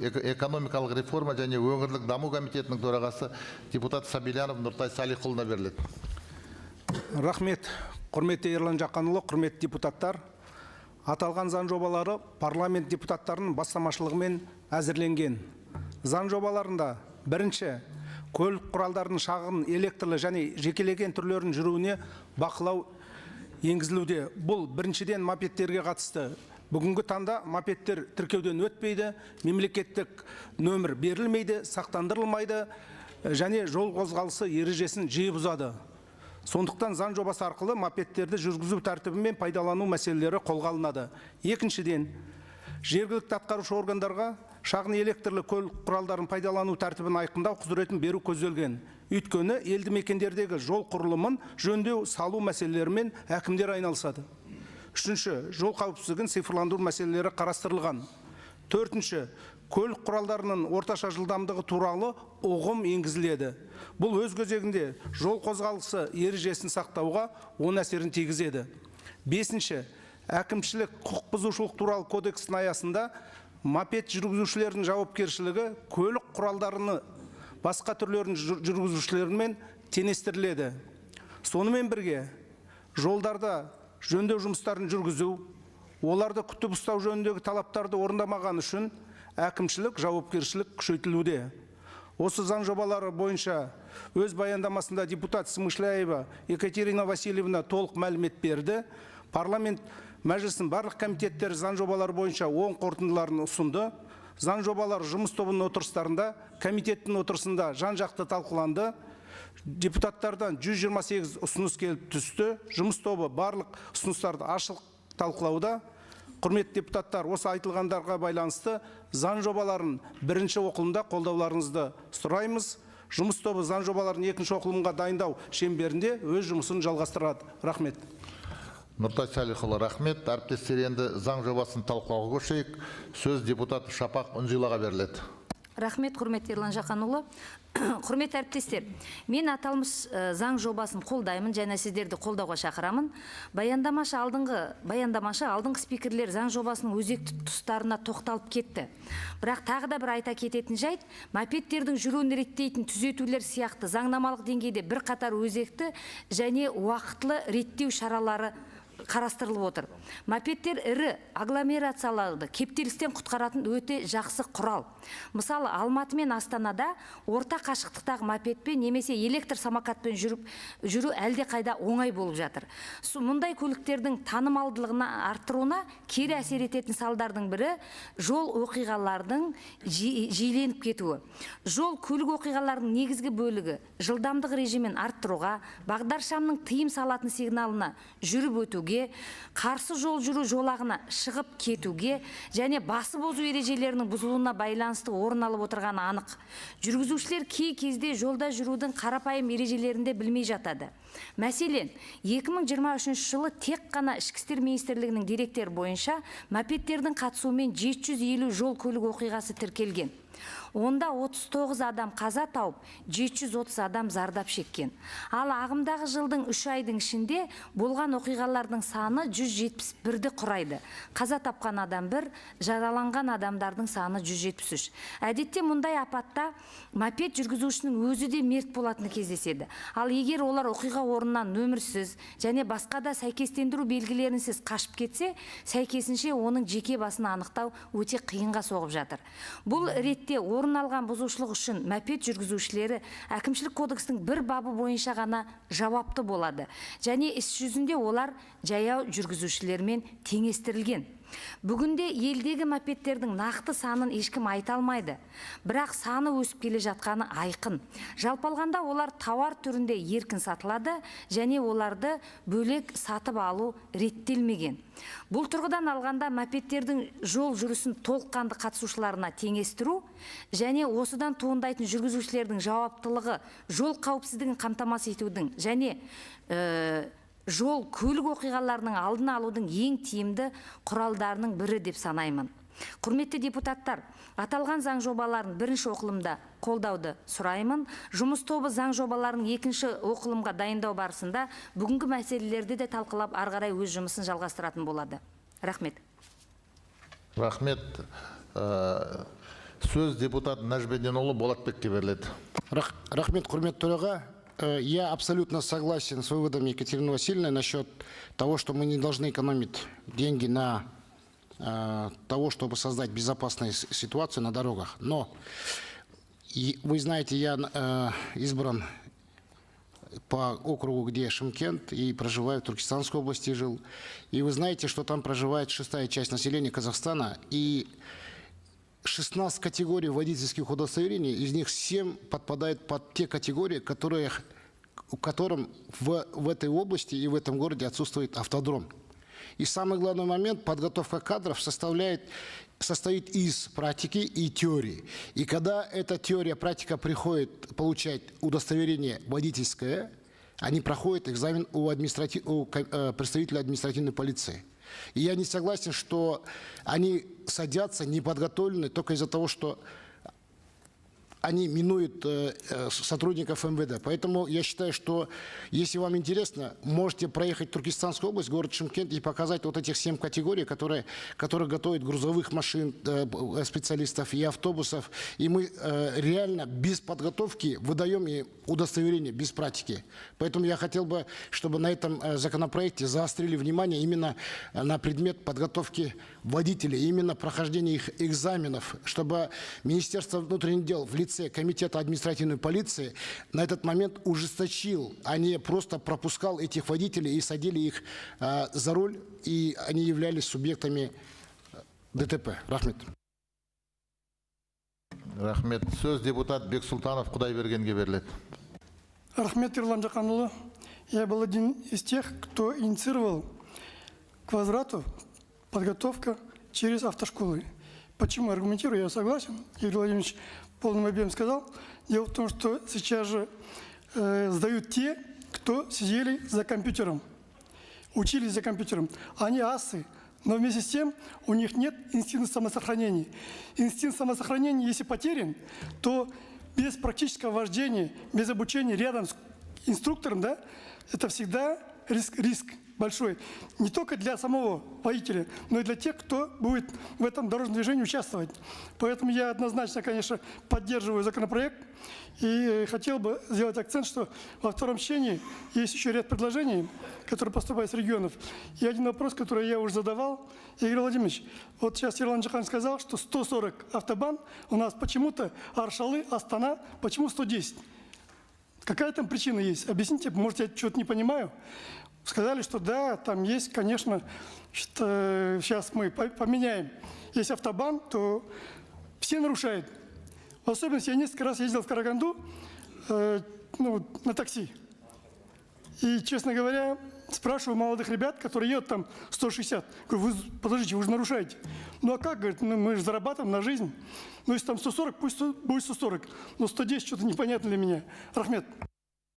экономикалық реформа және өңірлік даму комитетінің төрағасы депутат Сабильянов Нұртай Салихұлына беріледі. Рахмет, құрметті Ерлан Жақанұлы, құрметті депутаттар. Аталған заң жобалары парламент депутаттарының бастамашылығымен әзірленген. Заң жобаларында бірінші, көлік құралдарының шағын электрлі және жекелеген түрлерін жүруіне бақылау енгізілуде. Бұл біріншіден мопедтерге қатысты. Бүгінгі таңда мопедтер тіркеуден өтпейді, мемлекеттік нөмір берілмейді, сақтандырылмайды және жол қозғалысы ережесін жиі бұзады. Сондықтан заң жобасы арқылы мопедтерді жүргізу тәртібі мен пайдалану мәселелері қолға алынады. Екіншіден, жергілікті атқарушы органдарға шағын электрлі көлік құралдарын пайдалану тәртібін айқындау құзыретін беру көзделген. Өйткені елді мекендердегі жол құрылымын жөндеу салу мәселелерімен әкімдер айналысады. Үшінші, жол қауіпсіздігін цифрландыру мәселелері қарастырылған. Төртінші, көлік құралдарының орташа жылдамдығы туралы ұғым енгізіледі. Бұл өз кезегінде жол қозғалысы ережесін сақтауға оң әсерін тигізеді. Бесінші, әкімшілік құқық бұзушылық туралы кодекстің аясында мопед жүргізушілердің жауапкершілігі көлік құралдарының басқа түрлерін жүргізушілермен теңестіріледі. Сонымен бірге, жолдарда жөндеу жұмыстарын жүргізу, оларды күтіп ұстау жөніндегі талаптарды орындамаған үшін әкімшілік жауапкершілік күшейтілуде. Осы заң жобалары бойынша өз баяндамасында депутат Смышляева Екатерина Васильевна толық мәлімет берді. Парламент мәжілісінің барлық комитеттері заң жобалары бойынша оң қорытындыларын ұсынды. Заң жобалары жұмыс тобының отырыстарында, комитеттің отырысында жан-жақты талқыланды. Депутаттардан 128 ұсыныс келіп түсті. Жұмыс тобы барлық ұсыныстарды ашық талқылауда. Құрметті депутаттар, осы айтылғандарға байланысты заң жобаларын бірінші оқылымда қолдауларыңызды сұраймыз. Жұмыс тобы заң жобаларын екінші оқылымға дайындау шеңберінде өз жұмысын жалғастырады. Рахмет. Нұртай Салихұлы, рахмет. Әріптестер, енді заң жобасын талқылауға көшейік. Сөз депутат Шапақ Үнзилаға беріледі. Рахмет, құрметті Ерлан Жақанұлы. Құрметті әріптестер, мен аталмыш заң жобасын қолдаймын және сіздерді қолдауға шақырамын. Баяндамашы алдыңғы спикерлер заң жобасының өзекті тұстарына тоқталып кетті. Бірақ тағы да бір айта кететін жайт, мопедтердің жүруін реттейтін түзетулер сияқты заңнамалық деңгейде бір қатар өзекті және уақытлы реттеу шаралары қарастырылып отыр. Мопедтер ірі агломерацияларды кептелістен құтқаратын өте жақсы құрал. Мысалы, Алматы мен Астанада орта қашықтықтағы мопедпен немесе электр самокатпен жүру әлде қайда оңай болып жатыр. Мұндай көліктердің танымалдылығына арттыруына кері әсер ететін салдардың бірі жол оқиғалардың жиіленіп кетуі. Жол көлік оқиғаларының негізгі бөлігі жылдамдық режимін арттыруға, бағдаршамның тыйым салатын сигналына жүріп өтуге, қарсы жол жүру жолағына шығып кетуге және басып озу ережелерінің бұзылуына байланысты орын алып отырғаны анық. Жүргізушілер кей кезде жолда жүрудің қарапайым ережелерінде білмей жатады. Мәселен, 2023 жылы тек қана Ішкі істер министрлігінің деректері бойынша мопедтердің қатысуымен 750 жол көлік оқиғасы тіркелген. Онда 39 адам қаза тауып, 730 адам зардап шеккен. Ал ағымдағы жылдың 3 айдың ішінде болған оқиғалардың саны 171-ді құрайды. Қаза тапқан адам 1, жараланған адамдардың саны 173. Әдетте мұндай апатта мопед жүргізушінің өзі де мерт болатыны кездеседі. Ал егер олар оқиға орнынан нөмірсіз және басқа да сәйкестендіру белгілерінсіз қашып кетсе, сәйкесінше оның жеке басын анықтау өте қиынға соғып жатыр. Бұл ретте орын алған бұзушылық үшін мопед жүргізушілері әкімшілік кодекстің бір бабы бойынша ғана жауапты болады. Және іс жүзінде олар жаяу жүргізушілермен теңестірілген. Бүгінде елдегі мопедтердің нақты санын ешкім айта алмайды. Бірақ саны өсіп келе жатқаны айқын. Жалпы алғанда олар тауар түрінде еркін сатылады және оларды бөлек сатып алу реттелмеген. Бұл тұрғыдан алғанда мопедтердің жол жүрісін толыққанды қатысушыларына теңестіру және осыдан туындайтын жүргізушілердің жауаптылығы жол қауіпсіздігін қамтамасыз етудің және жол көлік оқиғаларының алдын алудың ең тиімді құралдарының бірі деп санаймын. Құрметті депутаттар, аталған заң жобаларын бірінші оқылымда қолдауды сұраймын. Жұмыс тобы заң жобаларын екінші оқылымға дайындау барысында бүгінгі мәселелерді де талқылап, ары қарай өз жұмысын жалғастыратын болады. Рахмет. Рахмет. Сөз депутат Нәжбеденұлы Болатбекке беріледі. Рахмет, құрметті төраға. Я абсолютно согласен с выводами Екатерины Васильевны насчет того, что мы не должны экономить деньги на того, чтобы создать безопасную ситуацию на дорогах. Но вы знаете, я избран по округу, где Шымкент, и проживаю в Туркестанской области, жил. И вы знаете, что там проживает 6-я часть населения Казахстана, и 16 категорий водительских удостоверений, из них 7 подпадают под те категории, которым в этой области и в этом городе отсутствует автодром. И самый главный момент, подготовка кадров состоит из практики и теории. И когда эта теория, практика приходит получать удостоверение водительское, они проходят экзамен у представителя административной полиции. И я не согласен, что они садятся неподготовленные только из-за того, что они минуют сотрудников МВД. Поэтому я считаю, что если вам интересно, можете проехать в Туркестанскую область, город Шымкент, и показать вот этих 7 категорий, которые готовят грузовых машин, специалистов и автобусов. И мы реально без подготовки выдаем им удостоверение, без практики. Поэтому я хотел бы, чтобы на этом законопроекте заострили внимание именно на предмет подготовки водителей, именно прохождения их экзаменов, чтобы Министерство внутренних дел в лице Комитета административной полиции на этот момент ужесточил, а не просто пропускал этих водителей и садили их за руль, и они являлись субъектами ДТП. Рахмет. Рахмет. Сөз депутат Бексултанов Құдайбергенге беріледі. Рахмет, Ерлан Жаканұлы. Я был один из тех, кто инициировал к возврату подготовка через автошколы. Почему аргументирую? Я согласен. Игорь Владимирович в полном объеме сказал. Дело в том, что сейчас же сдают те, кто сидели за компьютером, учились за компьютером. Они асы, но вместе с тем у них нет инстинкта самосохранения. Инстинкт самосохранения, если потерян, то без практического вождения, без обучения рядом с инструктором, да, это всегда риск большой. Не только для самого водителя, но и для тех, кто будет в этом дорожном движении участвовать. Поэтому я однозначно, конечно, поддерживаю законопроект. И хотел бы сделать акцент, что во втором чтении есть еще ряд предложений, которые поступают с регионов. И один вопрос, который я уже задавал. Игорь Владимирович, вот сейчас Ерлан Джахан сказал, что 140 автобан у нас почему-то, Аршалы, Астана, почему 110? Какая там причина есть? Объясните, может, я что-то не понимаю. Сказали, что да, там есть, конечно, что сейчас мы поменяем. Если автобан, то все нарушают. В особенности я несколько раз ездил в Караганду на такси. И, честно говоря, спрашиваю молодых ребят, которые едут там 160. Говорю, подождите, вы же нарушаете. Ну а как, говорит, мы же зарабатываем на жизнь. Ну если там 140, пусть будет 140. Но 110 что-то непонятно для меня. Рахмет.